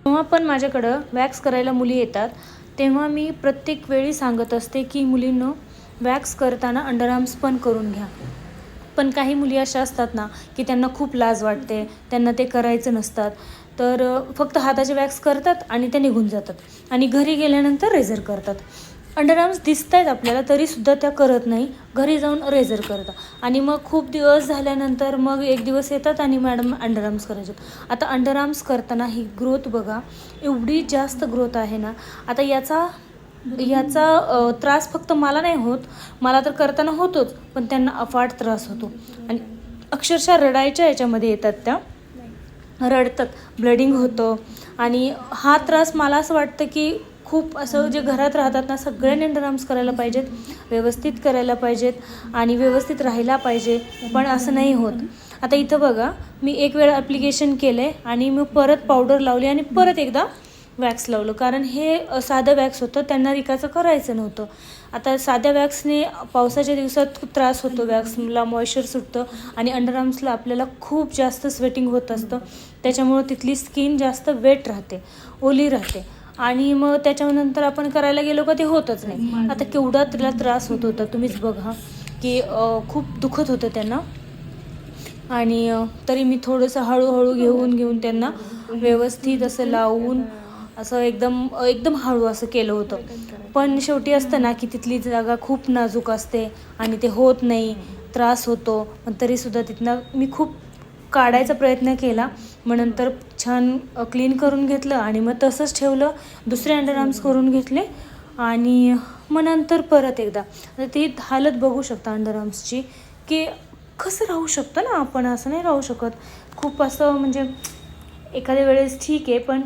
जेव्हा पण माझ्याकडं वॅक्स करायला मुली येतात तेव्हा मी प्रत्येक वेळी सांगत असते की मुलींनो, वॅक्स करताना अंडरआर्म्स पण करून घ्या. पण काही मुली अशा असतात ना की त्यांना खूप लाज वाटते, त्यांना ते करायचं नसतात, तर फक्त हाताचे वॅक्स करतात आणि ते निघून जातात आणि घरी गेल्यानंतर रेझर करतात. अंडरआर्म्स दिसत आहेत आपल्याला तरीसुद्धा त्या करत नाही, घरी जाऊन रेझर करतात आणि मग खूप दिवस झाल्यानंतर मग एक दिवस येतात आणि मॅडम अंडरआर्म्स करायचे. आता अंडरआर्म्स करताना ही ग्रोथ बघा, एवढी जास्त ग्रोथ आहे ना. आता याचा त्रास फक्त मला नाही होत, मला तर करताना होतोच, पण त्यांना अफाट त्रास होतो आणि अक्षरशः रडायच्या याच्यामध्ये येतात, त्या रडतात, ब्लडिंग होतं. आणि हा त्रास मला असं वाटतं की खूप असं जे घरात राहतात ना सगळ्यांनी अंडरआर्म्स करायला पाहिजेत, व्यवस्थित करायला पाहिजेत आणि व्यवस्थित राहायला पाहिजे, पण असं नाही होत. आता इथं बघा, मी एक वेळा ॲप्लिकेशन केलं आहे आणि मी परत पावडर लावली आणि परत एकदा वॅक्स लावलं, कारण हे साधं वॅक्स होतं, त्यांना रिकाचं करायचं नव्हतं. आता साध्या वॅक्सने पावसाच्या दिवसात खूप त्रास होतो, वॅक्सला मॉइश्चर सुटतं आणि अंडरआर्म्सला आपल्याला खूप जास्त स्वेटिंग होत असतं, त्याच्यामुळं तिथली स्किन जास्त वेट राहते, ओली राहते आणि मग त्याच्यानंतर आपण करायला गेलो का ते होतच नाही. आता केवढा तिला त्रास होत होता तुम्हीच बघा की खूप दुखत होतं त्यांना. आणि तरी मी थोडंसं हळूहळू घेऊन त्यांना व्यवस्थित असं लावून असं एकदम हळू असं केलं होतं. पण शेवटी असतं ना की तिथली जागा खूप नाजूक असते आणि ते होत नाही, त्रास होतो, पण तरीसुद्धा तिथनं मी खूप काढायचा प्रयत्न केला. मग नंतर छान क्लीन करून घेतलं आणि मग तसंच ठेवलं, दुसरे अंडरआर्म्स करून घेतले आणि मग नंतर परत एकदा. तर ती हालत बघू शकता अंडरआर्म्सची की कसं राहू शकतं ना, आपण असं नाही राहू शकत. खूप असं म्हणजे एखाद्या वेळेस ठीक आहे, पण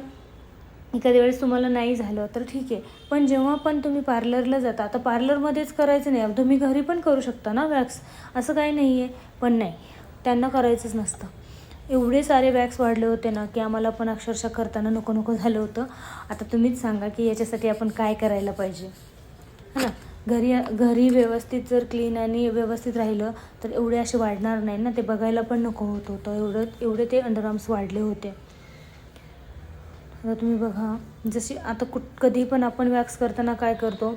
एखाद्या वेळेस तुम्हाला नाही झालं तर ठीक आहे, पण जेव्हा पण तुम्ही पार्लरला जाता, आता पार्लरमध्येच करायचं नाही, तुम्ही घरी पण करू शकता ना वॅक्स, असं काही नाही आहे, पण नाही, त्यांना करायचंच नसतं. एवढे सारे वॅक्स वाढले होते ना की आम्हाला पण अक्षरशः करताना नको नको झालं होतं. आता तुम्हीच सांगा की याच्यासाठी आपण काय करायला पाहिजे, है ना. घरी व्यवस्थित जर क्लीन आणि व्यवस्थित राहिलं तर एवढे असे वाढणार नाही ना, ते बघायला पण नको होत होतं, एवढे ते अंडरआर्म्स वाढले होते. आता तुम्ही बघा, जशी आता कधी पण आपण वॅक्स करताना काय करतो,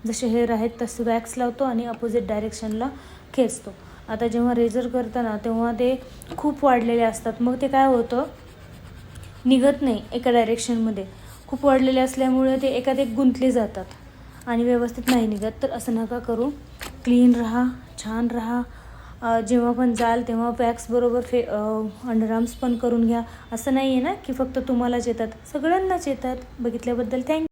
जसे हेअर आहेत तसे वॅक्स लावतो आणि अपोजिट डायरेक्शनला खेचतो. आता जेव्हा रेझर करताना तेव्हा ते खूप वाढलेले असतात, मग ते काय होतं, निघत नाही एका डायरेक्शनमध्ये, खूप वाढलेले असल्यामुळे ते एकात एक गुंतले जातात आणि व्यवस्थित नाही निघत. तर असं नका करू, क्लीन राहा, छान राहा. जेव्हा पण जाल तेव्हा वॅक्स बरोबर अंडरआर्म्स पण करून घ्या. असं नाही आहे ना की फक्त तुम्हालाच येतात, सगळ्यांनाच येतात. बघितल्याबद्दल थँक्यू.